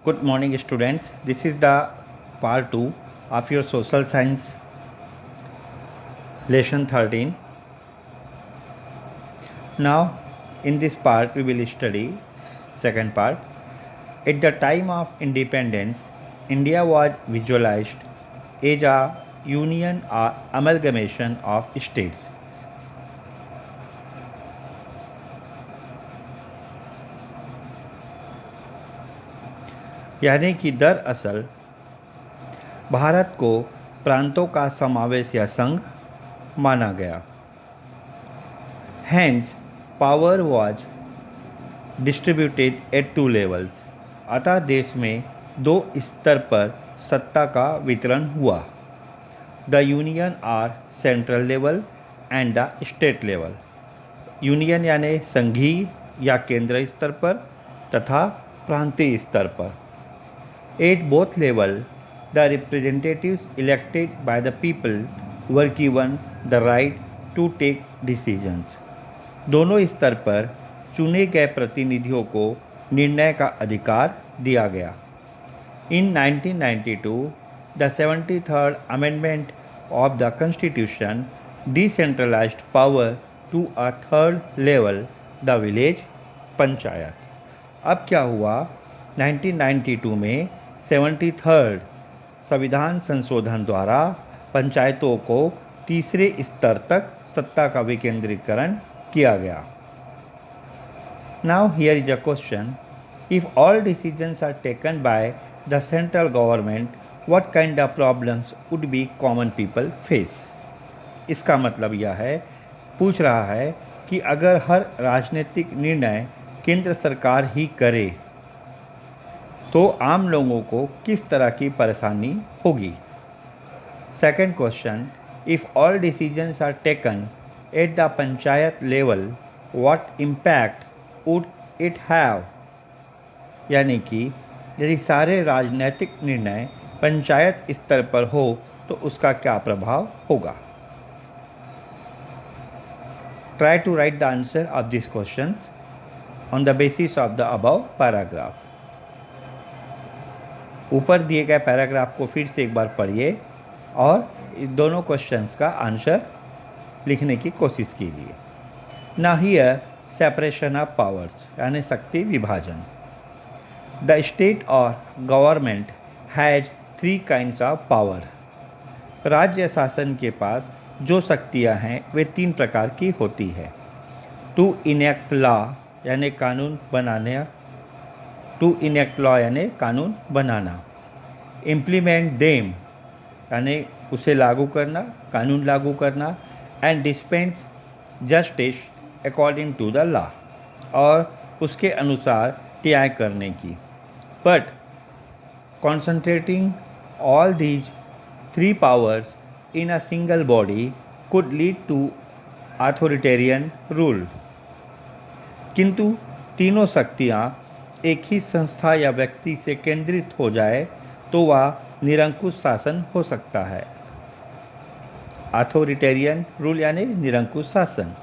Good morning, students. This is the part 2 of your social science lesson 13. Now, in this part, we will study second part. At the time of independence, India was visualized as a union or amalgamation of states. यानी कि दरअसल भारत को प्रांतों का समावेश या संघ माना गया। Hence, power was distributed at two levels. अतः देश में दो स्तर पर सत्ता का वितरण हुआ। The union or central level and the state level. Union यानी संघीय या केंद्रीय स्तर पर तथा प्रांतीय स्तर पर। At both levels, the representatives elected by the people were given the right to take decisions. दोनों स्तर पर चुने गए प्रतिनिधियों को निर्णय का अधिकार दिया गया। In 1992, the 73rd Amendment of the Constitution decentralized power to a third level, the village panchayat. अब क्या हुआ? 1992 में 73rd संविधान संशोधन द्वारा पंचायतों को तीसरे स्तर तक सत्ता का विकेंद्रीकरण किया गया। Now here is a question: if all decisions are taken by the central government, what kind of problems would be common people face? इसका मतलब यह है, पूछ रहा है कि अगर हर राजनीतिक निर्णय केंद्र सरकार ही करे तो आम लोगों को किस तरह की परेशानी होगी। Second question: if all decisions are taken at the panchayat level, what impact would it have? यानी कि यदि सारे राजनीतिक निर्णय पंचायत स्तर पर हो तो उसका क्या प्रभाव होगा। Try to write the answer of this questions on the basis of the above paragraph. ऊपर दिए गए पैराग्राफ को फिर से एक बार पढ़िए और इन दोनों क्वेश्चंस का आंसर लिखने की कोशिश कीजिए। Now here separation of powers यानी शक्ति विभाजन। द स्टेट और government has three kinds of power. राज्य शासन के पास जो शक्तियां हैं वे तीन प्रकार की होती है। टू इनेक्ट लॉ यानी कानून बनाने, टू इनेक्ट लॉ यानी कानून बनाना। इम्प्लीमेंट देम यानी उसे लागू करना, कानून लागू करना। And dispense justice according to the law और उसके अनुसार न्याय करने की। But concentrating all these three powers in a single body could lead to authoritarian rule. किंतु तीनों शक्तियाँ एक ही संस्था या व्यक्ति से केंद्रित हो जाए तो वह निरंकुश शासन हो सकता है। अथॉरिटेरियन रूल यानी निरंकुश शासन।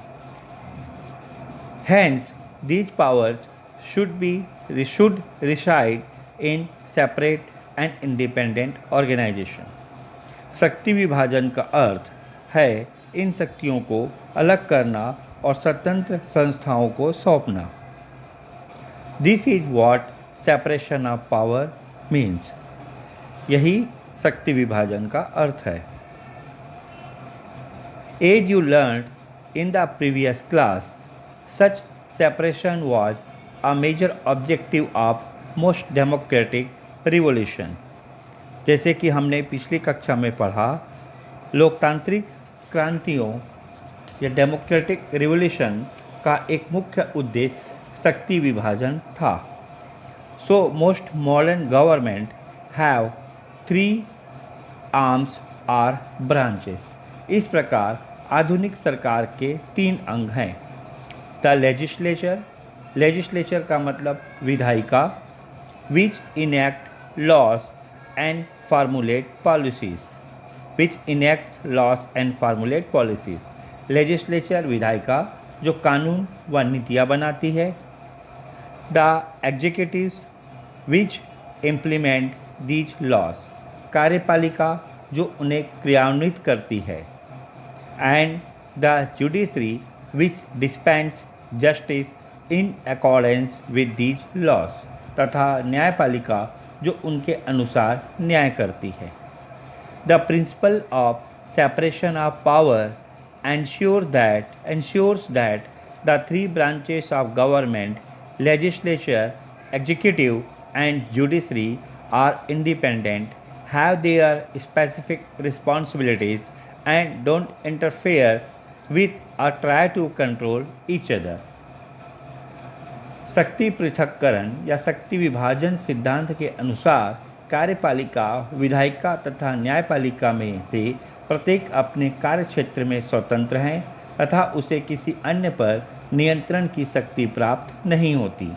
Hence, these powers should reside in separate and independent organization. शक्ति विभाजन का अर्थ है इन शक्तियों को अलग करना और स्वतंत्र संस्थाओं को सौंपना। This is what separation of power means. यही शक्ति विभाजन का अर्थ है। As you learned in the previous class, such separation was a major objective of most democratic revolution. जैसे कि हमने पिछली कक्षा में पढ़ा, लोकतांत्रिक क्रांतियों या डेमोक्रेटिक रिवॉल्यूशन का एक मुख्य उद्देश्य शक्ति विभाजन था। So most modern government have three arms or branches. इस प्रकार आधुनिक सरकार के तीन अंग हैं। द लेजिस्लेचर, लेजिस्लेचर का मतलब विधायिका, which enact laws and formulate policies, which enact laws and formulate policies. Legislature विधायिका जो कानून व नीतियाँ बनाती है। The executive which implement these laws, कार्यपालिका जो उन्हें क्रियान्वित करती है, and the judiciary which dispense justice in accordance with these laws, तथा न्यायपालिका जो उनके अनुसार न्याय करती है। The principle of separation of power ensures that the three branches of government, legislature, executive, and judiciary, are independent, have their specific responsibilities, and don't interfere with or try to control each other. शक्ति पृथक्करण या शक्ति विभाजन सिद्धांत के अनुसार कार्यपालिका, विधायिका तथा न्यायपालिका में से प्रत्येक अपने कार्यक्षेत्र में स्वतंत्र हैं तथा उसे किसी अन्य पर नियंत्रण की शक्ति प्राप्त नहीं होती।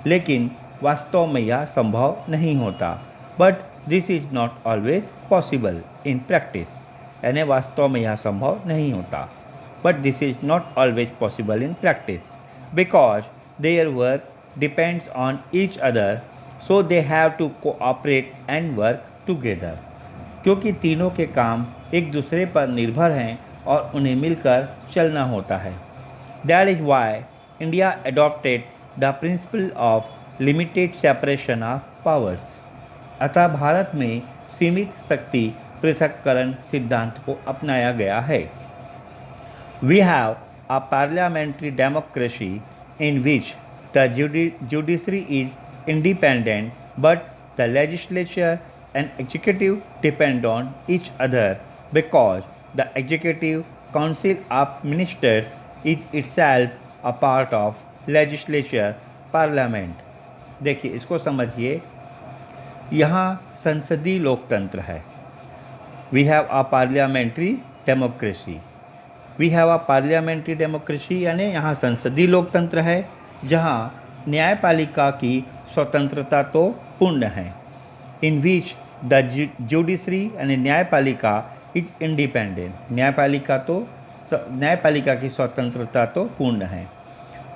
लेकिन वास्तव में यह संभव नहीं होता। But this is not always possible in practice, यानी वास्तव में यह संभव नहीं होता। But this is not always possible in practice because their work depends on each other, so they have to cooperate and work together. क्योंकि तीनों के काम एक दूसरे पर निर्भर हैं और उन्हें मिलकर चलना होता है। That is why India adopted the principle of limited separation of powers. अतः भारत में सीमित शक्ति पृथक्करण सिद्धांत को अपनाया गया है। We have a parliamentary democracy in which the judiciary is independent but the legislature and executive depend on each other because the executive council of ministers is itself a part of legislature parliament। देखिए इसको समझिए, यहाँ संसदीय लोकतंत्र है। We have a parliamentary democracy. We have a parliamentary democracy यानी यहाँ संसदीय लोकतंत्र है जहाँ न्यायपालिका की स्वतंत्रता तो पूर्ण है। इन विच द जुडिशरी यानी न्यायपालिका इज इंडिपेंडेंट, न्यायपालिका की स्वतंत्रता तो पूर्ण है,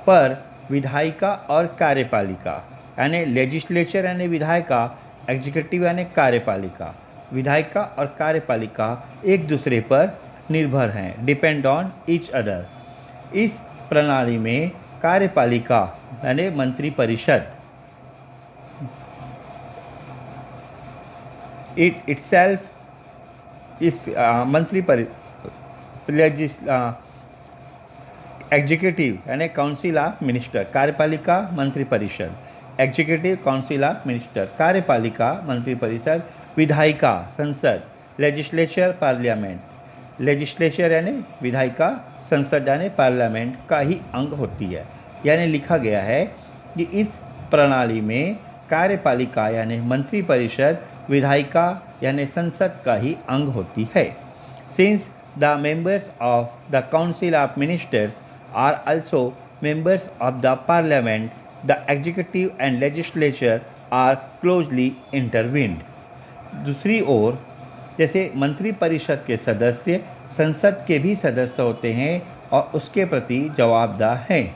पर विधायिका और कार्यपालिका यानी लेजिस्लेचर यानी विधायिका, एग्जीक्यूटिव यानी कार्यपालिका, विधायिका और कार्यपालिका एक दूसरे पर निर्भर हैं, डिपेंड ऑन ईच अदर। इस प्रणाली में कार्यपालिका यानी मंत्रिपरिषद it itself is एग्जीक्यूटिव यानी काउंसिल ऑफ मिनिस्टर, कार्यपालिका मंत्रिपरिषद, एग्जीक्यूटिव काउंसिल ऑफ मिनिस्टर, कार्यपालिका मंत्रिपरिषद, विधायिका संसद, लेजिस्लेचर पार्लियामेंट, लेजिस्लेचर यानी विधायिका, संसद यानी पार्लियामेंट का ही अंग होती है। यानी लिखा गया है कि इस प्रणाली में कार्यपालिका यानी मंत्रिपरिषद विधायिका यानी संसद का ही अंग होती है। Since the members of the council of ministers are also members of the parliament, the executive and legislature are closely intertwined. दूसरी ओर जैसे मंत्रिपरिषद के सदस्य संसद के भी सदस्य होते हैं और उसके प्रति जवाबदाह हैं।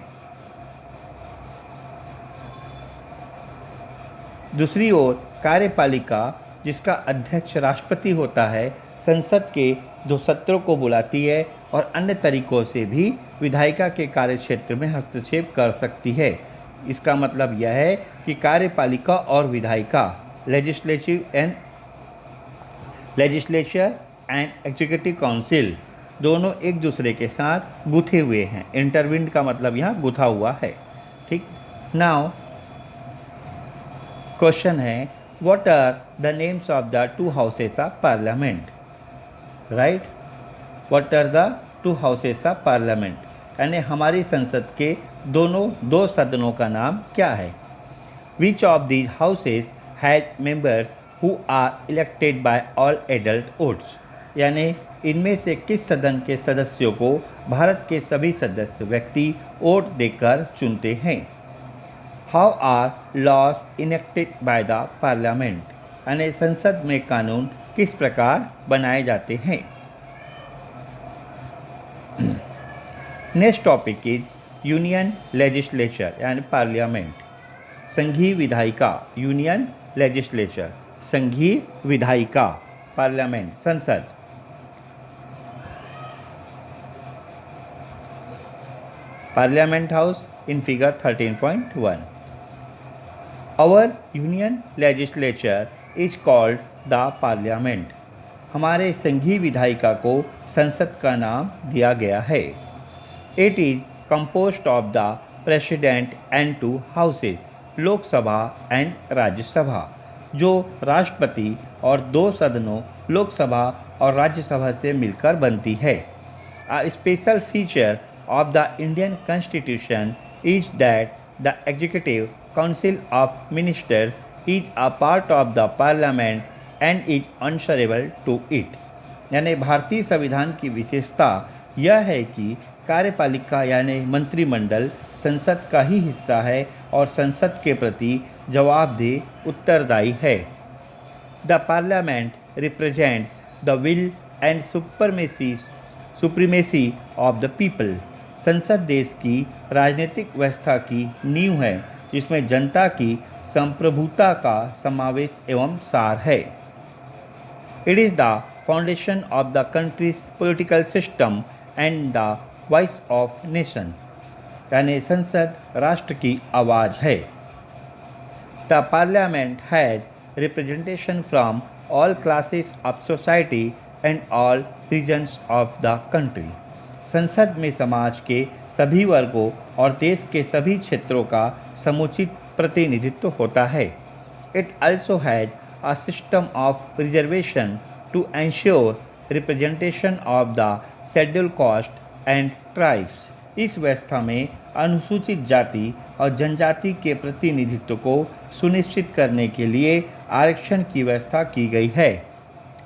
दूसरी ओर कार्यपालिका जिसका अध्यक्ष राष्ट्रपति होता है, संसद के 2 सत्रों को बुलाती है और अन्य तरीकों से भी विधायिका के कार्यक्षेत्र में हस्तक्षेप कर सकती है। इसका मतलब यह है कि कार्यपालिका और विधायिका, लेजिस्लेचर एंड एग्जीक्यूटिव काउंसिल दोनों एक दूसरे के साथ गुथे हुए हैं। इंटरविंड का मतलब यहाँ गुथा हुआ है। ठीक, नाउ क्वेश्चन है, what are the names of the 2 houses of parliament? Right? What are the 2 houses of parliament? यानी हमारी संसद के दोनों 2 सदनों का नाम क्या है? Which of these houses has members who are elected by all adult votes? यानी इनमें से किस सदन के सदस्यों को भारत के सभी सदस्य व्यक्ति वोट देकर चुनते हैं? How are laws enacted by the parliament? यानी संसद में कानून किस प्रकार बनाए जाते हैं? Next topic is union legislature यानी पार्लियामेंट, संघीय विधायिका, यूनियन लेजिस्लेचर, संघीय विधायिका, पार्लियामेंट, संसद। Parliament House in figure 13.1. Our union legislature is called the Parliament. हमारे संघीय विधायिका को संसद का नाम दिया गया है। It is composed of the President and 2 houses, Lok Sabha and Rajya Sabha, जो राष्ट्रपति और 2 सदनों लोकसभा और राज्यसभा से मिलकर बनती है। A special feature of the Indian Constitution is that the Executive Council of Ministers is a part of the Parliament and is answerable to it. यानी भारतीय संविधान की विशेषता यह है कि कार्यपालिका यानी मंत्रिमंडल संसद का ही हिस्सा है और संसद के प्रति जवाबदेह उत्तरदायी है। The Parliament represents the will and supremacy of the people. संसद देश की राजनीतिक व्यवस्था की नींव है जिसमें जनता की संप्रभुता का समावेश एवं सार है। It is the foundation of the country's political system and the voice of nation. यानी संसद राष्ट्र की आवाज़ है। The Parliament has representation from all classes of society and all regions of the country. संसद में समाज के सभी वर्गों और देश के सभी क्षेत्रों का समुचित प्रतिनिधित्व होता है। It also has a system of reservation to ensure representation of the scheduled caste and tribes. इस व्यवस्था में अनुसूचित जाति और जनजाति के प्रतिनिधित्व को सुनिश्चित करने के लिए आरक्षण की व्यवस्था की गई है।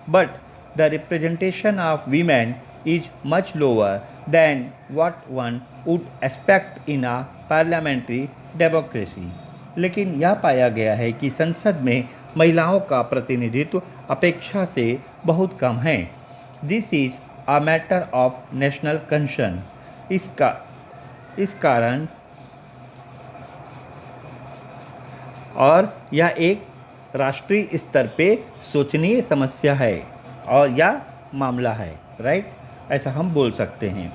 But the representation of women is much lower than what one would expect in a parliamentary democracy. लेकिन यह पाया गया है कि संसद में महिलाओं का प्रतिनिधित्व अपेक्षा से बहुत कम है। This is a matter of national concern. इस कारण और यह एक राष्ट्रीय स्तर पे सोचनीय समस्या है और यह मामला है, राइट? ऐसा हम बोल सकते हैं।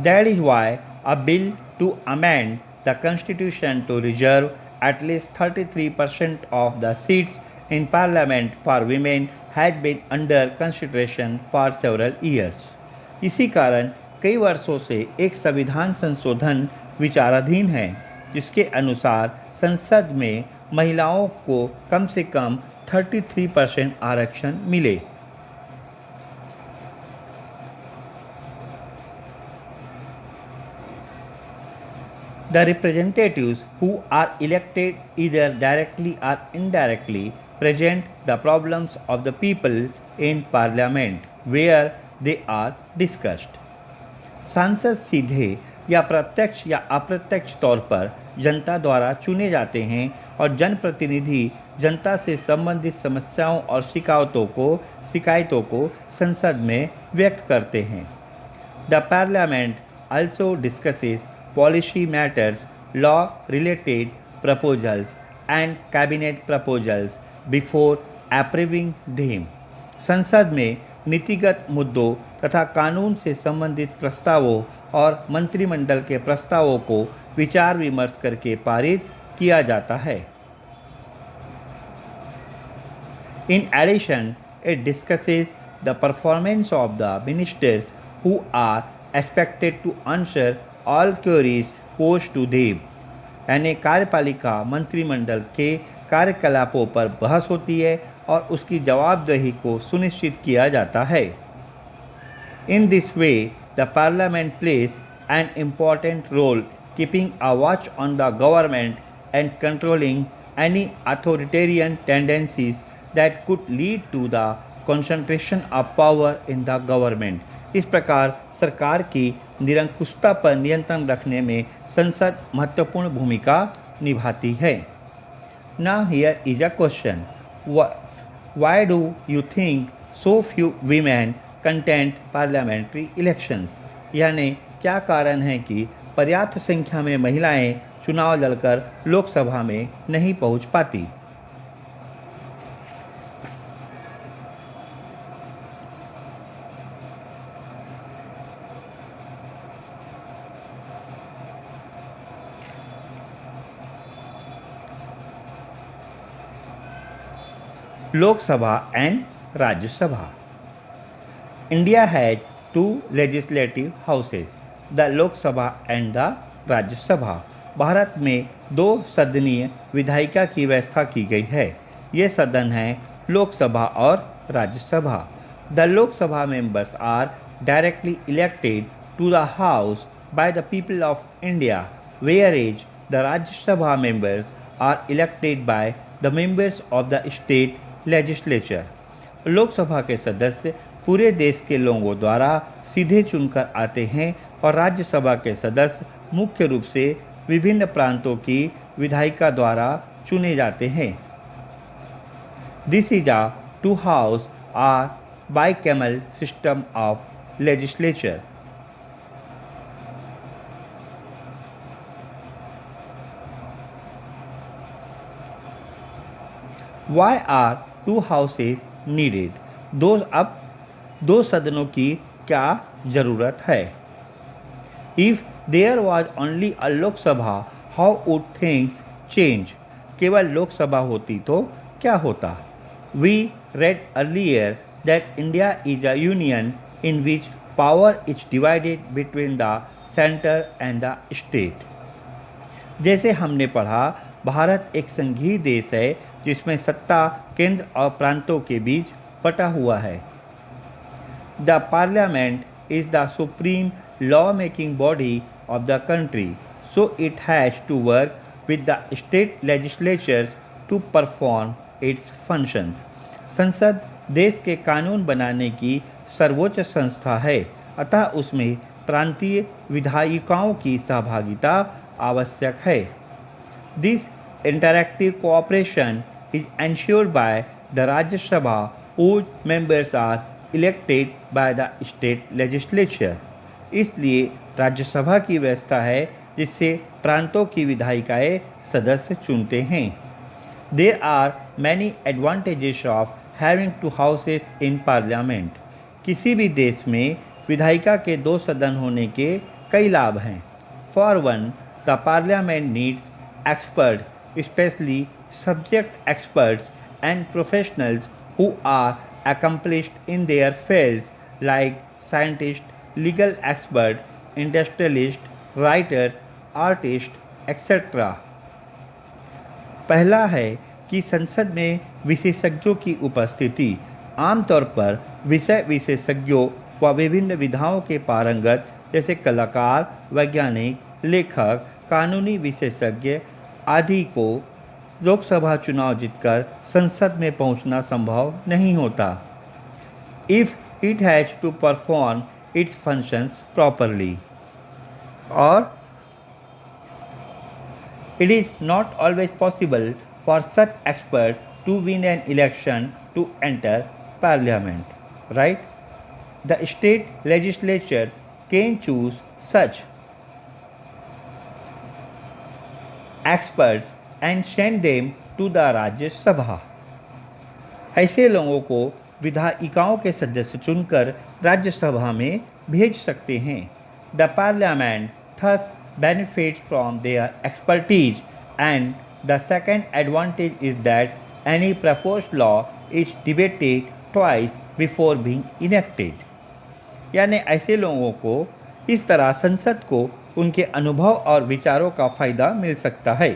That is why a bill to amend the Constitution to reserve at least 33% of the seats in Parliament for women has been under consideration for several years. इसी कारण कई वर्षों से एक संविधान संशोधन विचाराधीन है जिसके अनुसार संसद में महिलाओं को कम से कम 33% आरक्षण मिले। The representatives who are elected either directly or indirectly present the problems of the people in Parliament where they are discussed. सांसद सीधे या प्रत्यक्ष या अप्रत्यक्ष तौर पर जनता द्वारा चुने जाते हैं और जनप्रतिनिधि जनता से संबंधित समस्याओं और शिकायतों को संसद में व्यक्त करते हैं। The Parliament also discusses policy matters, law-related proposals and cabinet proposals before approving them. संसद में नीतिगत मुद्दों तथा कानून से संबंधित प्रस्तावों और मंत्रिमंडल के प्रस्तावों को विचार विमर्श करके पारित किया जाता है। In addition, it discusses the performance of the ministers who are expected to answer all queries posed to them. यानी कार्यपालिका मंत्रिमंडल के कार्यकलापों पर बहस होती है और उसकी जवाबदेही को सुनिश्चित किया जाता है। In this way, the Parliament plays an important role keeping a watch on the government and controlling any authoritarian tendencies that could lead to the concentration of power in the government. इस प्रकार सरकार की निरंकुशता पर नियंत्रण रखने में संसद महत्वपूर्ण भूमिका निभाती है। Now here is a question. Why do you think so few women contend parliamentary elections? यानी क्या कारण है कि पर्याप्त संख्या में महिलाएं चुनाव लड़कर लोकसभा में नहीं पहुंच पाती। Lok Sabha and Rajya Sabha. India has two legislative houses, the Lok Sabha and the Rajya Sabha. Bharat में दो सदनीय विधायिका की व्यवस्था की गई है। ये सदन हैं लोकसभा और Rajya Sabha. The Lok Sabha members are directly elected to the House by the people of India, whereas the Rajya Sabha members are elected by the members of the state legislature. Lok Sabha के सदस्य पूरे देश के लोगों द्वारा सीधे चुनकर आते हैं और राज्यसभा के सदस्य मुख्य रूप से विभिन्न प्रांतों की विधायिका द्वारा चुने जाते हैं। This is a two house or bicameral system of legislature. Why are two houses needed? दो सदनों की क्या ज़रूरत है? If there was only a Lok Sabha, how would things change? केवल लोकसभा होती तो क्या होता? We read earlier that India is a union in which power is divided between the center and the state. जैसे हमने पढ़ा, भारत एक संघीय देश है जिसमें सत्ता केंद्र और प्रांतों के बीच बटा हुआ है। The parliament is the supreme law-making body of the country, so it has to work with the state legislatures to perform its functions. संसद देश के कानून बनाने की सर्वोच्च संस्था है, अतः उसमें प्रांतीय विधायिकाओं की सहभागिता आवश्यक है। This interactive cooperation is ensured by the Rajya Sabha, whose members are elected by the state legislature. इसलिए राज्यसभा की व्यवस्था है जिससे प्रांतों की विधायिकाएं सदस्य चुनते हैं। There are many advantages of having two houses in parliament. किसी भी देश में विधायिका के दो सदन होने के कई लाभ हैं। For one, the parliament needs experts, especially subject experts and professionals who are accomplished in their fields like scientists, legal experts, industrialists, writers, artists, etc. पहला है कि संसद में विशेषज्ञों की उपस्थिति। आमतौर पर विषय विशेषज्ञों व विभिन्न विधाओं के पारंगत जैसे कलाकार, वैज्ञानिक, लेखक, कानूनी विशेषज्ञ आदि को लोकसभा चुनाव जीतकर संसद में पहुंचना संभव नहीं होता। If it has to perform its functions properly, और it is not always possible for such expert to win an election to enter parliament, right? The state legislatures can choose such experts and send them to the Rajya Sabha. ऐसे लोगों को विधायिकाओं के सदस्य चुनकर राज्यसभा में भेज सकते हैं। The parliament thus benefits from their expertise, and the second advantage is that any proposed law is debated twice before being enacted. यानी ऐसे लोगों को इस तरह संसद को उनके अनुभव और विचारों का फ़ायदा मिल सकता है।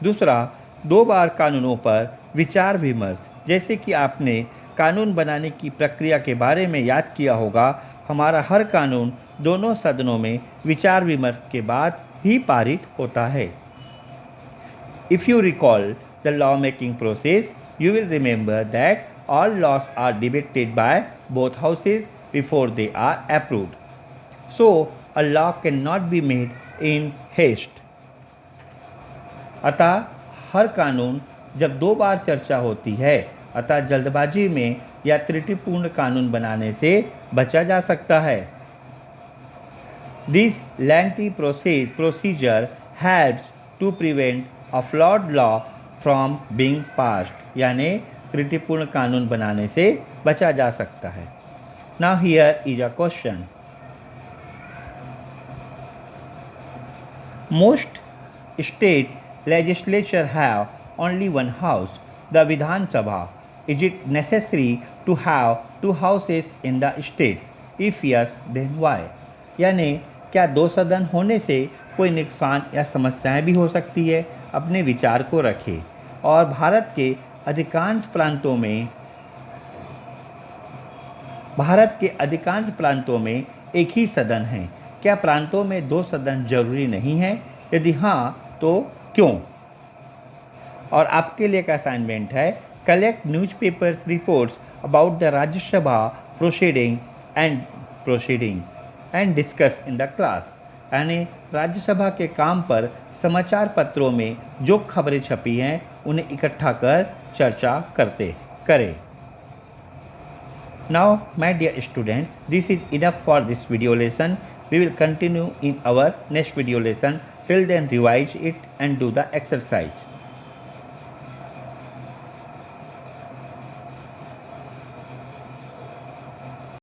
दूसरा, दो बार कानूनों पर विचार विमर्श। जैसे कि आपने कानून बनाने की प्रक्रिया के बारे में याद किया होगा, हमारा हर कानून दोनों सदनों में विचार विमर्श के बाद ही पारित होता है। If you recall the law making process, you will remember that all laws are debated by both houses before they are approved, so a law can not be made in haste. अतः हर कानून जब दो बार चर्चा होती है, अतः जल्दबाजी में या त्रुटिपूर्ण कानून बनाने से बचा जा सकता है। This lengthy procedure helps to prevent a flawed law from being passed. यानी त्रुटिपूर्ण कानून बनाने से बचा जा सकता है. Now here is a question. Most state legislature have only one house, the Vidhan Sabha. Is it necessary to have two houses in the states? If yes, then why? यानी क्या दो सदन होने से कोई नुकसान या समस्याएं भी हो सकती है? अपने विचार को रखें. और भारत के अधिकांश प्रांतों में एक ही सदन है. क्या प्रांतों में दो सदन जरूरी नहीं है? यदि हाँ तो क्यों? और आपके लिए एक असाइनमेंट है, collect newspapers reports about the Rajya Sabha proceedings and discuss in the class. यानी राज्यसभा के काम पर समाचार पत्रों में जो खबरें छपी हैं उन्हें इकट्ठा कर चर्चा करें. Now, my dear students, this is enough for this video lesson. We will continue in our next video lesson. Till then, revise it and do the exercise.